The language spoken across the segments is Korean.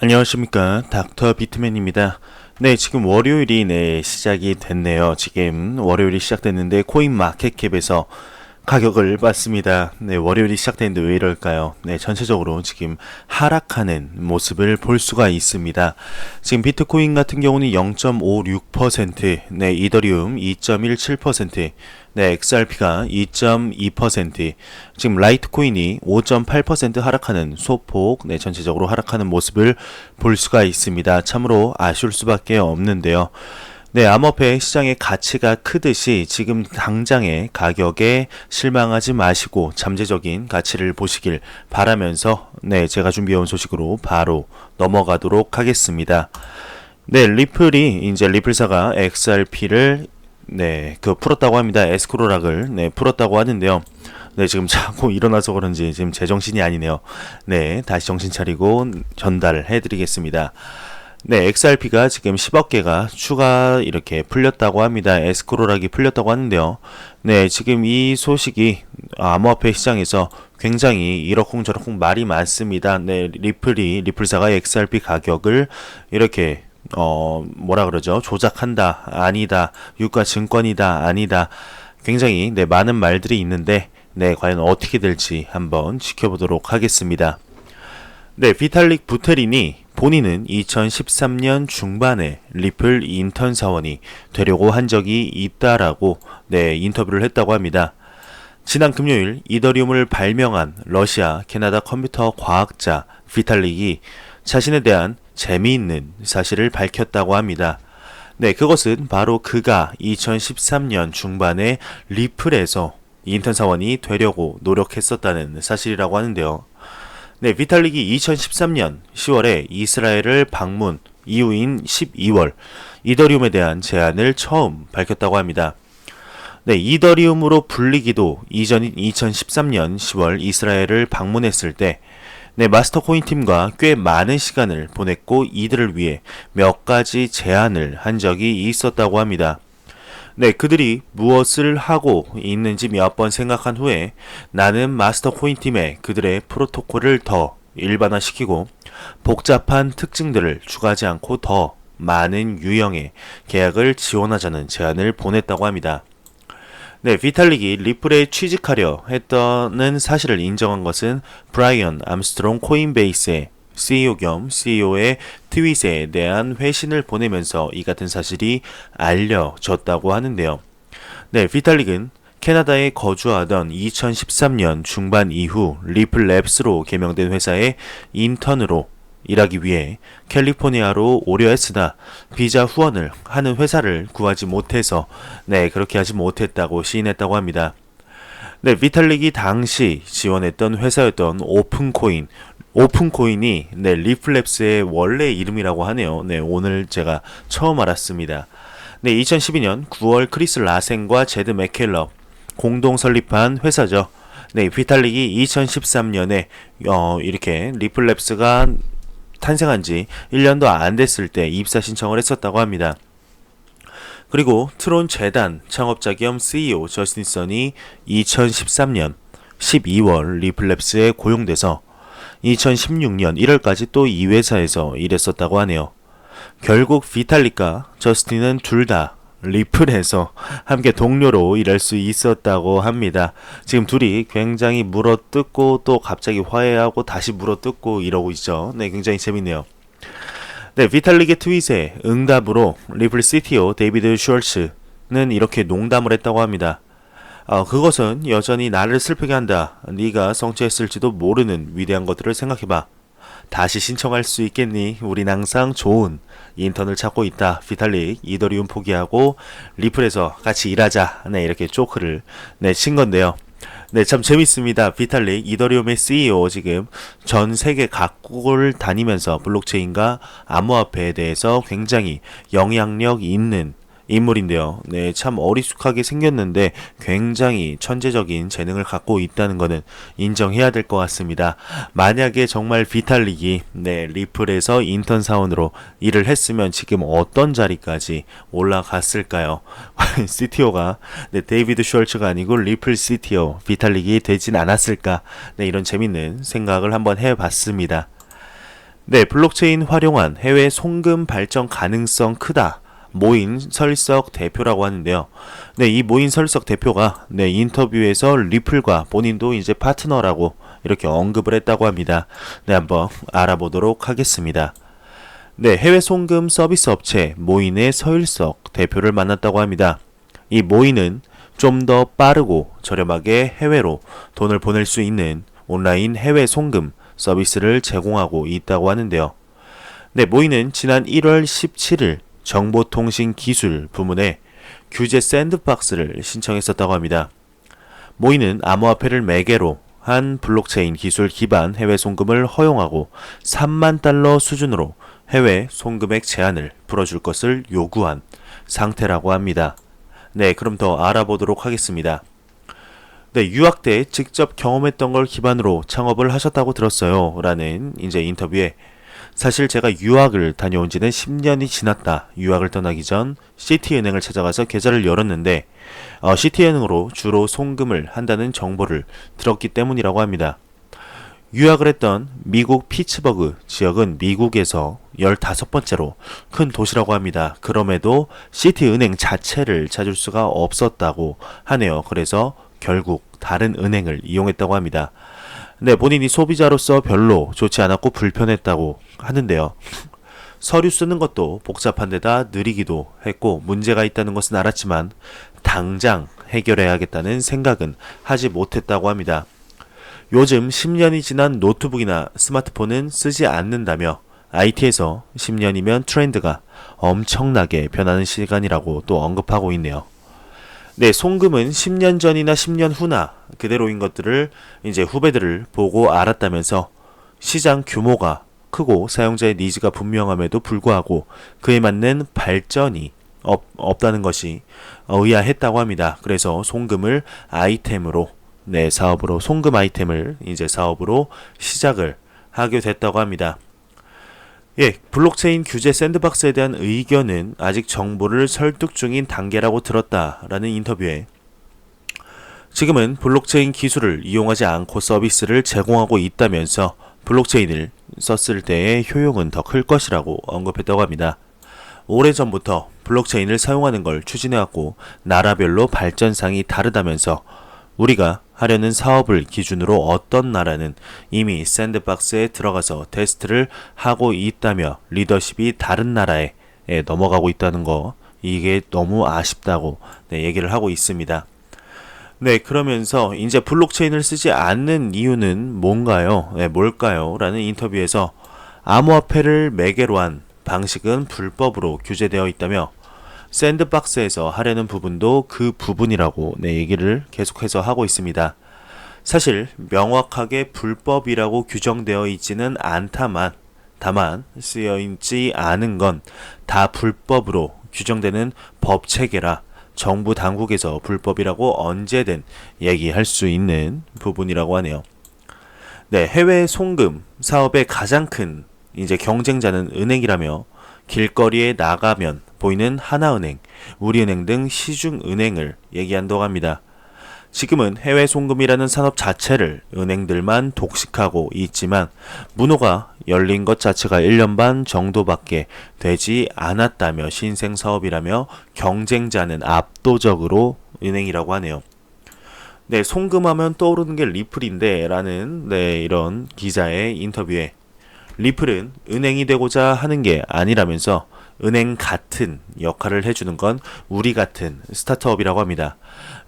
안녕하십니까, 닥터 비트맨입니다. 네, 지금 월요일이 시작이 됐네요. 지금 월요일이 시작됐는데 코인 마켓캡에서 가격을 봤습니다. 네, 월요일이 시작됐는데 왜 이럴까요? 네, 전체적으로 지금 하락하는 모습을 볼 수가 있습니다. 지금 비트코인 같은 경우는 0.56%, 네, 이더리움 2.17%, 네, XRP가 2.2%, 지금 라이트코인이 5.8% 하락하는 소폭, 네, 전체적으로 하락하는 모습을 볼 수가 있습니다. 참으로 아쉬울 수밖에 없는데요. 네, 암호화폐 시장의 가치가 크듯이 지금 당장의 가격에 실망하지 마시고 잠재적인 가치를 보시길 바라면서 네, 제가 준비해온 소식으로 바로 넘어가도록 하겠습니다. 네, 리플사가 XRP를 풀었다고 합니다. 에스크로락을 풀었다고 하는데요. 네, 지금 자꾸 일어나서 그런지 지금 제정신이 아니네요. 네, 다시 정신 차리고 전달해 드리겠습니다. 네, XRP가 지금 10억 개가 추가 이렇게 풀렸다고 합니다. 에스크로락이 풀렸다고 하는데요. 네, 지금 이 소식이 암호화폐 시장에서 굉장히 이러쿵저러쿵 말이 많습니다. 네, 리플사가 XRP 가격을 이렇게 조작한다, 아니다, 유가 증권이다, 아니다. 굉장히 많은 말들이 있는데 네, 과연 어떻게 될지 한번 지켜보도록 하겠습니다. 네, 비탈릭 부테린이 본인은 2013년 중반에 리플 인턴 사원이 되려고 한 적이 있다라고 인터뷰를 했다고 합니다. 지난 금요일 이더리움을 발명한 러시아 캐나다 컴퓨터 과학자 비탈릭이 자신에 대한 재미있는 사실을 밝혔다고 합니다. 네, 그것은 바로 그가 2013년 중반에 리플에서 인턴 사원이 되려고 노력했었다는 사실이라고 하는데요. 네, 비탈릭이 2013년 10월에 이스라엘을 방문 이후인 12월 이더리움에 대한 제안을 처음 밝혔다고 합니다. 네, 이더리움으로 불리기도 이전인 2013년 10월 이스라엘을 방문했을 때 마스터 코인 팀과 꽤 많은 시간을 보냈고 이들을 위해 몇 가지 제안을 한 적이 있었다고 합니다. 네, 그들이 무엇을 하고 있는지 몇 번 생각한 후에 나는 마스터 코인 팀에 그들의 프로토콜을 더 일반화시키고 복잡한 특징들을 추가하지 않고 더 많은 유형의 계약을 지원하자는 제안을 보냈다고 합니다. 네, 비탈릭이 리플에 취직하려 했다는 사실을 인정한 것은 브라이언 암스트롱 코인베이스의 CEO 겸 CEO의 트윗에 대한 회신을 보내면서 이 같은 사실이 알려졌다고 하는데요. 네, 비탈릭은 캐나다에 거주하던 2013년 중반 이후 리플랩스로 개명된 회사의 인턴으로 일하기 위해 캘리포니아로 오려 했으나 비자 후원을 하는 회사를 구하지 못해서 그렇게 하지 못했다고 시인했다고 합니다. 네, 비탈릭이 당시 지원했던 회사였던 오픈코인이 리플랩스의 원래 이름이라고 하네요. 네, 오늘 제가 처음 알았습니다. 네, 2012년 9월 크리스 라센과 제드 맥켈럽 공동 설립한 회사죠. 네, 비탈릭이 2013년에 이렇게 리플랩스가 탄생한 지 1년도 안 됐을 때 입사 신청을 했었다고 합니다. 그리고 트론 재단 창업자 겸 CEO 저스틴 선이 2013년 12월 리플랩스에 고용돼서 2016년 1월까지 또 이 회사에서 일했었다고 하네요. 결국 비탈릭과 저스틴은 둘 다 리플에서 함께 동료로 일할 수 있었다고 합니다. 지금 둘이 굉장히 물어뜯고 또 갑자기 화해하고 다시 물어뜯고 이러고 있죠. 네, 굉장히 재밌네요. 네, 비탈릭의 트윗에 응답으로 리플 CTO 데이비드 슈얼츠는 이렇게 농담을 했다고 합니다. 그것은 여전히 나를 슬프게 한다. 네가 성취했을지도 모르는 위대한 것들을 생각해봐. 다시 신청할 수 있겠니? 우린 항상 좋은 인턴을 찾고 있다. 비탈릭, 이더리움 포기하고 리플에서 같이 일하자. 네, 이렇게 조크를 친 건데요. 네, 참 재밌습니다. 비탈릭, 이더리움의 CEO 지금 전 세계 각국을 다니면서 블록체인과 암호화폐에 대해서 굉장히 영향력 있는 인물인데요. 네, 참 어리숙하게 생겼는데 굉장히 천재적인 재능을 갖고 있다는 것은 인정해야 될 것 같습니다. 만약에 정말 비탈릭이 리플에서 인턴 사원으로 일을 했으면 지금 어떤 자리까지 올라갔을까요? CTO가 데이비드 슈얼츠가 아니고 리플 CTO 비탈릭이 되진 않았을까? 네, 이런 재밌는 생각을 한번 해봤습니다. 네, 블록체인 활용한 해외 송금 발전 가능성 크다. 모인 설석 대표라고 하는데요. 네, 이 모인 설석 대표가 네, 인터뷰에서 리플과 본인도 이제 파트너라고 이렇게 언급을 했다고 합니다. 네, 한번 알아보도록 하겠습니다. 네, 해외 송금 서비스 업체 모인의 서일석 대표를 만났다고 합니다. 이 모인은 좀 더 빠르고 저렴하게 해외로 돈을 보낼 수 있는 온라인 해외 송금 서비스를 제공하고 있다고 하는데요. 네, 모인은 지난 1월 17일 정보통신기술 부문에 규제 샌드박스를 신청했었다고 합니다. 모인은 암호화폐를 매개로 한 블록체인 기술 기반 해외 송금을 허용하고 3만 달러 수준으로 해외 송금액 제한을 풀어줄 것을 요구한 상태라고 합니다. 네, 그럼 더 알아보도록 하겠습니다. 네, 유학 때 직접 경험했던 걸 기반으로 창업을 하셨다고 들었어요. 라는 이제 인터뷰에 사실 제가 유학을 다녀온 지는 10년이 지났다. 유학을 떠나기 전 시티은행을 찾아가서 계좌를 열었는데 시티은행으로 주로 송금을 한다는 정보를 들었기 때문이라고 합니다. 유학을 했던 미국 피츠버그 지역은 미국에서 15번째로 큰 도시라고 합니다. 그럼에도 시티은행 자체를 찾을 수가 없었다고 하네요. 그래서 결국 다른 은행을 이용했다고 합니다. 네, 본인이 소비자로서 별로 좋지 않았고 불편했다고 하는데요. 서류 쓰는 것도 복잡한 데다 느리기도 했고 문제가 있다는 것은 알았지만 당장 해결해야겠다는 생각은 하지 못했다고 합니다. 요즘 10년이 지난 노트북이나 스마트폰은 쓰지 않는다며 IT에서 10년이면 트렌드가 엄청나게 변하는 시간이라고 또 언급하고 있네요. 네, 송금은 10년 전이나 10년 후나 그대로인 것들을 이제 후배들을 보고 알았다면서 시장 규모가 크고 사용자의 니즈가 분명함에도 불구하고 그에 맞는 발전이 없다는 것이 의아했다고 합니다. 그래서 송금을 아이템으로 네, 사업으로 송금 아이템을 이제 사업으로 시작을 하게 됐다고 합니다. 예, 블록체인 규제 샌드박스에 대한 의견은 아직 정보를 설득 중인 단계라고 들었다라는 인터뷰에 지금은 블록체인 기술을 이용하지 않고 서비스를 제공하고 있다면서 블록체인을 썼을 때의 효용은 더 클 것이라고 언급했다고 합니다. 오래전부터 블록체인을 사용하는 걸 추진해왔고 나라별로 발전상이 다르다면서 우리가 하려는 사업을 기준으로 어떤 나라는 이미 샌드박스에 들어가서 테스트를 하고 있다며 리더십이 다른 나라에 넘어가고 있다는 거 이게 너무 아쉽다고 얘기를 하고 있습니다. 네, 그러면서 이제 블록체인을 쓰지 않는 이유는 뭔가요? 네, 뭘까요? 라는 인터뷰에서 암호화폐를 매개로 한 방식은 불법으로 규제되어 있다며 샌드박스에서 하려는 부분도 그 부분이라고 얘기를 계속해서 하고 있습니다. 사실 명확하게 불법이라고 규정되어 있지는 않다만 다만 쓰여있지 않은 건 다 불법으로 규정되는 법 체계라 정부 당국에서 불법이라고 언제든 얘기할 수 있는 부분이라고 하네요. 네, 해외 송금 사업의 가장 큰 이제 경쟁자는 은행이라며 길거리에 나가면 보이는 하나은행, 우리은행 등 시중은행을 얘기한다고 합니다. 지금은 해외 송금이라는 산업 자체를 은행들만 독식하고 있지만 문호가 열린 것 자체가 1년 반 정도밖에 되지 않았다며 신생 사업이라며 경쟁자는 압도적으로 은행이라고 하네요. 네, 송금하면 떠오르는 게 리플인데 라는 이런 기자의 인터뷰에 리플은 은행이 되고자 하는 게 아니라면서 은행 같은 역할을 해주는 건 우리 같은 스타트업이라고 합니다.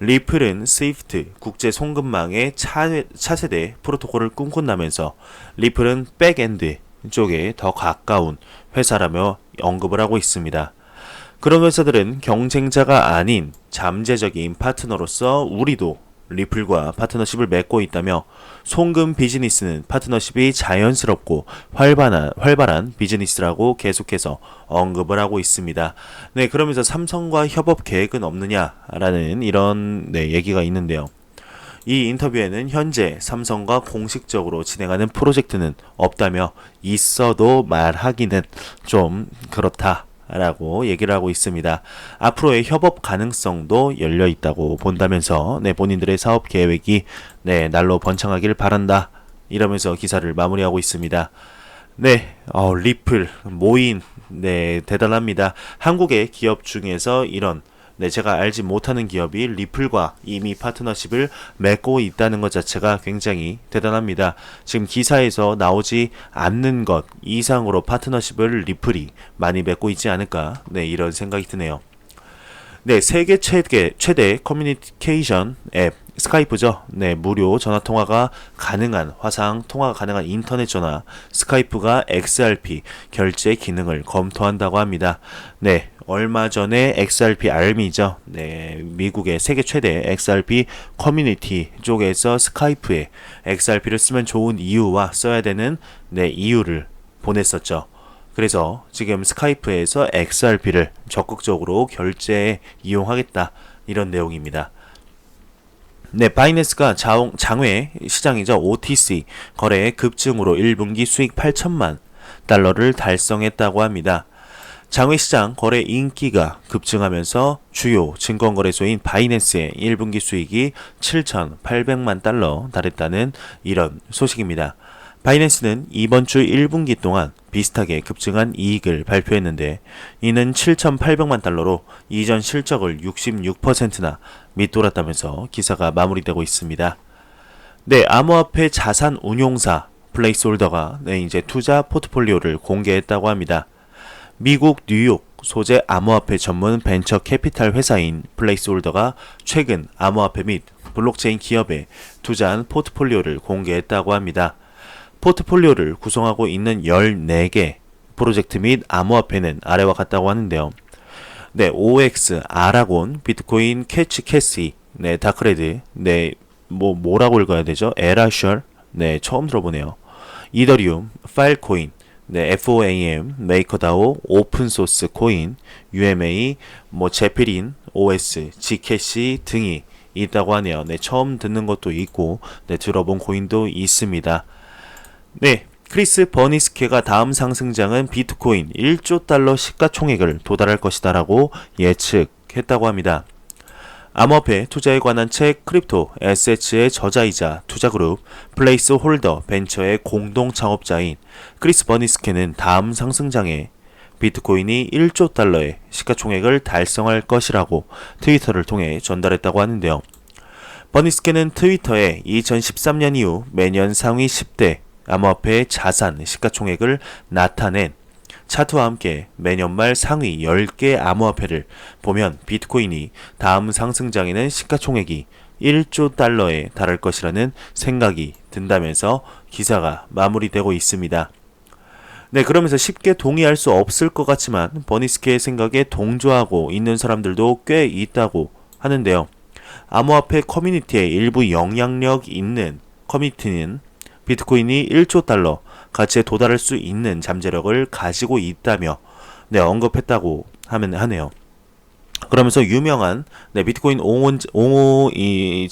리플은 스위프트 국제 송금망의 차세대 프로토콜을 꿈꾼다면서 리플은 백엔드 쪽에 더 가까운 회사라며 언급을 하고 있습니다. 그런 회사들은 경쟁자가 아닌 잠재적인 파트너로서 우리도 리플과 파트너십을 맺고 있다며 송금 비즈니스는 파트너십이 자연스럽고 활발한 비즈니스라고 계속해서 언급을 하고 있습니다. 네, 그러면서 삼성과 협업 계획은 없느냐라는 이런 얘기가 있는데요. 이 인터뷰에는 현재 삼성과 공식적으로 진행하는 프로젝트는 없다며 있어도 말하기는 좀 그렇다 라고 얘기를 하고 있습니다. 앞으로의 협업 가능성도 열려 있다고 본다면서 본인들의 사업 계획이 날로 번창하길 바란다 이러면서 기사를 마무리하고 있습니다. 네, 리플, 모인, 네, 대단합니다. 한국의 기업 중에서 이런, 네, 제가 알지 못하는 기업이 리플과 이미 파트너십을 맺고 있다는 것 자체가 굉장히 대단합니다. 지금 기사에서 나오지 않는 것 이상으로 파트너십을 리플이 많이 맺고 있지 않을까, 네, 이런 생각이 드네요. 네, 세계 최대 커뮤니케이션 앱 스카이프죠. 네, 무료 전화 통화가 가능한 화상 통화가 가능한 인터넷 전화 스카이프가 XRP 결제 기능을 검토한다고 합니다. 네, 얼마 전에 XRP 알미죠. 네, 미국의 세계 최대 XRP 커뮤니티 쪽에서 스카이프에 XRP를 쓰면 좋은 이유와 써야 되는 네, 이유를 보냈었죠. 그래서 지금 스카이프에서 XRP를 적극적으로 결제에 이용하겠다 이런 내용입니다. 네, 바이낸스가 장외 시장이죠. OTC 거래의 급증으로 1분기 수익 8천만 달러를 달성했다고 합니다. 장외 시장 거래 인기가 급증하면서 주요 증권거래소인 바이낸스의 1분기 수익이 7,800만 달러 달했다는 이런 소식입니다. 바이낸스는 이번 주 1분기 동안 비슷하게 급증한 이익을 발표했는데 이는 7,800만 달러로 이전 실적을 66%나 밑돌았다면서 기사가 마무리되고 있습니다. 네, 암호화폐 자산 운용사 플레이스홀더가 네, 이제 투자 포트폴리오를 공개했다고 합니다. 미국 뉴욕 소재 암호화폐 전문 벤처 캐피탈 회사인 플레이스홀더가 최근 암호화폐 및 블록체인 기업에 투자한 포트폴리오를 공개했다고 합니다. 포트폴리오를 구성하고 있는 14개 프로젝트 및 암호화폐는 아래와 같다고 하는데요. 네, OX, 아라곤, 비트코인, 캐시, 네, 다크레드, 네, 뭐라고 읽어야 되죠? 에라셜, 네, 처음 들어보네요. 이더리움, 파일코인, 네, FOAM, 메이커다오, 오픈소스 코인, UMA, 제필인, OS, G캐시 등이 있다고 하네요. 네, 처음 듣는 것도 있고, 네, 들어본 코인도 있습니다. 네, 크리스 버니스케가 다음 상승장은 비트코인 1조 달러 시가총액을 도달할 것이다라고 예측했다고 합니다. 암호화폐 투자에 관한 책 크립토 에셋의 저자이자 투자그룹 플레이스홀더 벤처의 공동 창업자인 크리스 버니스케는 다음 상승장에 비트코인이 1조 달러의 시가총액을 달성할 것이라고 트위터를 통해 전달했다고 하는데요. 버니스케는 트위터에 2013년 이후 매년 상위 10대 암호화폐의 자산 시가총액을 나타낸 차트와 함께 매년 말 상위 10개 암호화폐를 보면 비트코인이 다음 상승장에는 시가총액이 1조 달러에 달할 것이라는 생각이 든다면서 기사가 마무리되고 있습니다. 네, 그러면서 쉽게 동의할 수 없을 것 같지만 버니스케의 생각에 동조하고 있는 사람들도 꽤 있다고 하는데요. 암호화폐 커뮤니티에 일부 영향력 있는 커뮤니티는 비트코인이 1조 달러 가치에 도달할 수 있는 잠재력을 가지고 있다며 네, 언급했다고 하네요. 그러면서 유명한 네, 비트코인 옹호론자인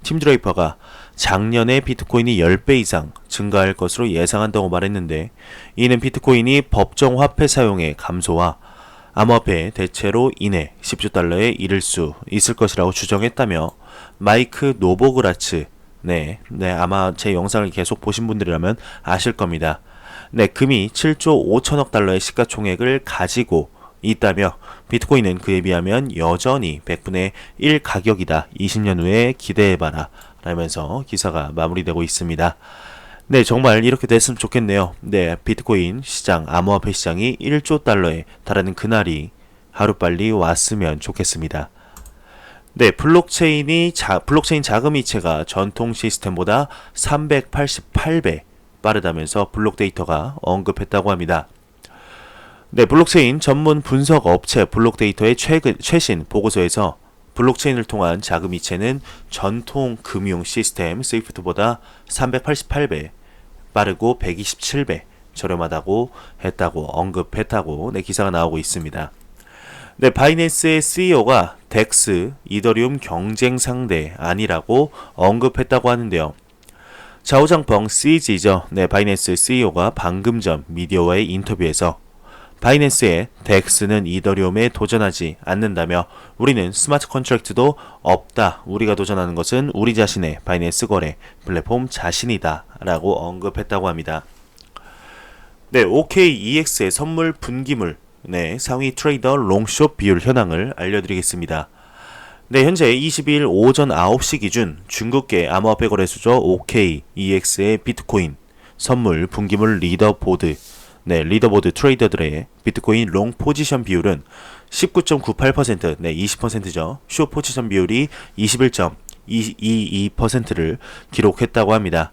팀 드레이퍼가 작년에 비트코인이 10배 이상 증가할 것으로 예상한다고 말했는데 이는 비트코인이 법정 화폐 사용의 감소와 암호화폐 대체로 인해 10조 달러에 이를 수 있을 것이라고 주장했다며 마이크 노보그라츠 네, 아마 제 영상을 계속 보신 분들이라면 아실 겁니다. 네, 금이 7조 5천억 달러의 시가총액을 가지고 있다며 비트코인은 그에 비하면 여전히 100분의 1 가격이다. 20년 후에 기대해봐라. 라면서 기사가 마무리되고 있습니다. 네, 정말 이렇게 됐으면 좋겠네요. 네, 비트코인 시장, 암호화폐 시장이 1조 달러에 달하는 그날이 하루빨리 왔으면 좋겠습니다. 네, 블록체인 자금이체가 전통 시스템보다 388배 빠르다면서 블록 데이터가 언급했다고 합니다. 네, 블록체인 전문 분석 업체 블록 데이터의 최신 보고서에서 블록체인을 통한 자금이체는 전통 금융 시스템 스위프트보다 388배 빠르고 127배 저렴하다고 언급했다고 네, 기사가 나오고 있습니다. 네, 바이낸스의 CEO가 덱스, 이더리움 경쟁 상대 아니라고 언급했다고 하는데요. 자오장펑 CG죠. 네, 바이낸스 CEO가 방금 전 미디어와의 인터뷰에서 바이낸스의 덱스는 이더리움에 도전하지 않는다며 우리는 스마트 컨트랙트도 없다. 우리가 도전하는 것은 우리 자신의 바이낸스 거래 플랫폼 자신이다. 라고 언급했다고 합니다. 네, OKEX의 선물 분기물, 네, 상위 트레이더 롱숏 비율 현황을 알려드리겠습니다. 네, 현재 22일 오전 9시 기준 중국계 암호화폐 거래소죠 OKEX의 비트코인 선물 분기물 리더보드, 네, 리더보드 트레이더들의 비트코인 롱 포지션 비율은 19.98%, 네, 20%죠. 숏 포지션 비율이 21.22%를 기록했다고 합니다.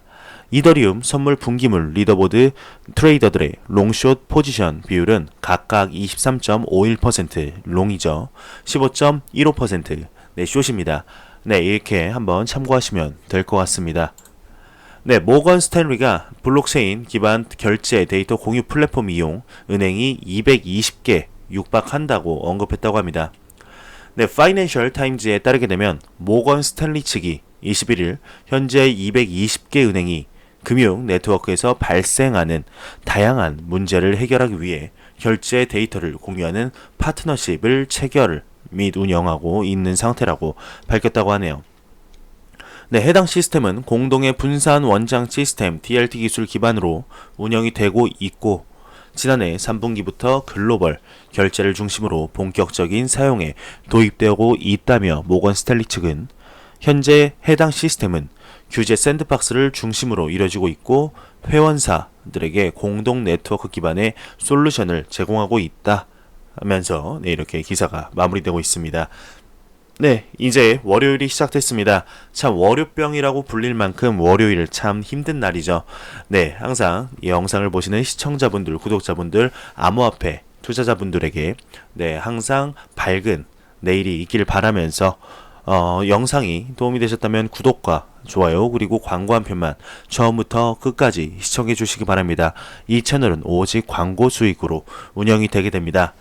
이더리움 선물 분기물 리더보드 트레이더들의 롱숏 포지션 비율은 각각 23.51% 롱이죠. 15.15% 네, 숏입니다. 네, 이렇게 한번 참고하시면 될 것 같습니다. 네, 모건 스탠리가 블록체인 기반 결제 데이터 공유 플랫폼 이용 은행이 220개 육박한다고 언급했다고 합니다. 네, 파이낸셜 타임즈에 따르게 되면 모건 스탠리 측이 21일 현재 220개 은행이 금융 네트워크에서 발생하는 다양한 문제를 해결하기 위해 결제 데이터를 공유하는 파트너십을 체결 및 운영하고 있는 상태라고 밝혔다고 하네요. 네, 해당 시스템은 공동의 분산 원장 시스템 DLT 기술 기반으로 운영이 되고 있고 지난해 3분기부터 글로벌 결제를 중심으로 본격적인 사용에 도입되고 있다며 모건 스탠리 측은 현재 해당 시스템은 규제 샌드박스를 중심으로 이뤄지고 있고 회원사들에게 공동 네트워크 기반의 솔루션을 제공하고 있다 하면서 네, 이렇게 기사가 마무리되고 있습니다. 네, 이제 월요일이 시작됐습니다. 참 월요병이라고 불릴 만큼 월요일 참 힘든 날이죠. 네, 항상 이 영상을 보시는 시청자분들, 구독자분들, 암호화폐 투자자분들에게 네, 항상 밝은 내일이 있기를 바라면서 영상이 도움이 되셨다면 구독과 좋아요 그리고 광고 한 편만 처음부터 끝까지 시청해 주시기 바랍니다. 이 채널은 오직 광고 수익으로 운영이 되게 됩니다.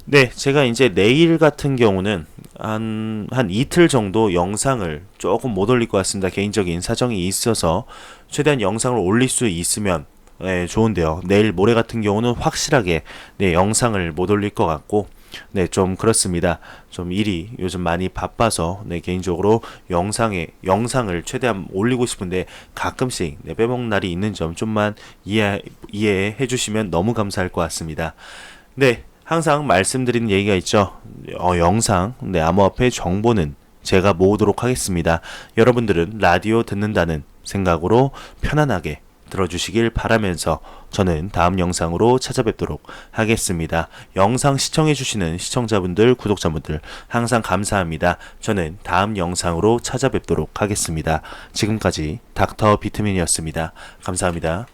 네, 제가 이제 내일 같은 경우는 한 이틀 정도 영상을 조금 못 올릴 것 같습니다. 개인적인 사정이 있어서 최대한 영상을 올릴 수 있으면 네, 좋은데요. 내일 모레 같은 경우는 확실하게 네, 영상을 못 올릴 것 같고 네, 좀 그렇습니다. 좀 일이 요즘 많이 바빠서 네, 개인적으로 영상을 최대한 올리고 싶은데 가끔씩 네, 빼먹는 날이 있는 점 좀만 이해해 주시면 너무 감사할 것 같습니다. 네, 항상 말씀드리는 얘기가 있죠. 영상, 네, 암호화폐 정보는 제가 모으도록 하겠습니다. 여러분들은 라디오 듣는다는 생각으로 편안하게 들어주시길 바라면서 저는 다음 영상으로 찾아뵙도록 하겠습니다. 영상 시청해주시는 시청자분들, 구독자분들 항상 감사합니다. 저는 다음 영상으로 찾아뵙도록 하겠습니다. 지금까지 닥터 비트민이었습니다. 감사합니다.